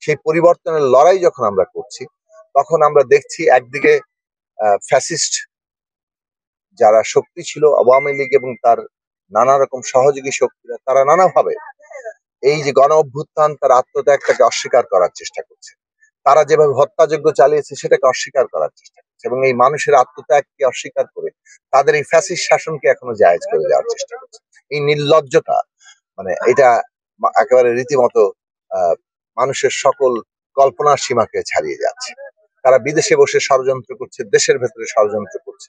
সেই পরিবর্তনের লড়াই যখন আমরা করছি তখন আমরা দেখছি একদিকে ফ্যাসিস্ট যারা শক্তি ছিল আওয়ামী লীগ এবং তার নানা রকম সহযোগী শক্তিরা তারা নানাভাবে এই যে গণ অভ্যুত্থান তার আত্মত্যাগটাকে অস্বীকার করার চেষ্টা করছে। তারা যেভাবে হত্যাযজ্ঞ চালিয়েছে সেটাকে অস্বীকার করার চেষ্টা করছে এবং এই মানুষের আত্মত্যাগকে অস্বীকার করে তাদের এই ফ্যাসিস্ট শাসনকে এখনো জায়েজ করে দেওয়ার চেষ্টা করছে। এই নির্লজ্জতা মানে এটা একেবারে রীতিমতো মানুষের সকল কল্পনার সীমাকে ছাড়িয়ে যাচ্ছে। তারা বিদেশে বসে ষড়যন্ত্র করছে, দেশের ভেতরে ষড়যন্ত্র করছে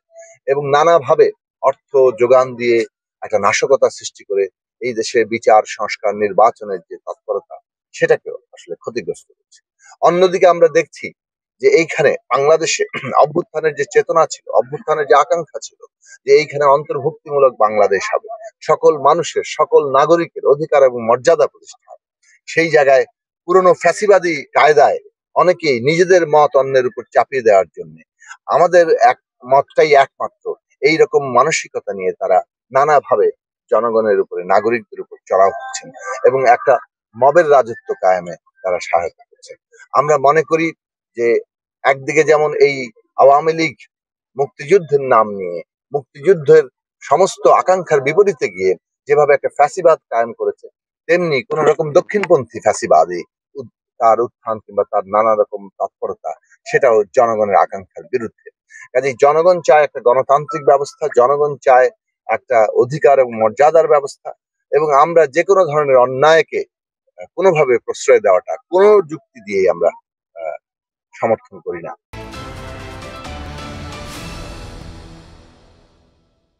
এবং নানাভাবে অর্থ যোগান দিয়ে একটা নাশকতা সৃষ্টি করে এই দেশে বিচার সংস্কার নির্বাচনের যে তৎপরতা সেটাকেও আসলে ক্ষতিগ্রস্ত করছে। অন্যদিকে আমরা দেখছি যে এইখানে বাংলাদেশে অভ্যুত্থানের যে চেতনা ছিল, অভ্যুত্থানের যে আকাঙ্ক্ষা ছিল যে এইখানে অন্তর্ভুক্তিমূলক বাংলাদেশ হবে, সকল মানুষের সকল নাগরিকের অধিকার এবং মর্যাদা প্রতিষ্ঠা হবে, সেই জায়গায় পুরনো ফ্যাসিবাদী কায়দায় অনেকেই নিজেদের মত অন্যের উপর চাপিয়ে দেওয়ার জন্য আমাদের এক মতটাই একমাত্র এইরকম মানসিকতা নিয়ে তারা নানাভাবে জনগণের উপরে নাগরিকদের উপর চড়াও হচ্ছেন এবং একটা মবের রাজত্ব কায়েমে তারা সহায়তা করছে। আমরা মনে করি যে একদিকে যেমন এই আওয়ামী লীগ মুক্তিযুদ্ধের নাম নিয়ে মুক্তিযুদ্ধের সমস্ত আকাঙ্ক্ষার বিপরীতে গিয়ে যেভাবে একটা ফ্যাসিবাদ কায়েম করেছে, তেমনি কোন রকম দক্ষিণপন্থী ফ্যাসিবাদী তার উত্থান কিংবা তার নানা রকম তৎপরতা সেটাও জনগণের আকাঙ্ক্ষার বিরুদ্ধে। কাজেই জনগণ চায় একটা গণতান্ত্রিক ব্যবস্থা, জনগণ চায় একটা অধিকার এবং মর্যাদার ব্যবস্থা এবং আমরা যে কোনো ধরনের অন্যায়কে কোনোভাবে প্রশ্রয় দেওয়াটা কোনো যুক্তি দিয়ে আমরা সমর্থন করি না।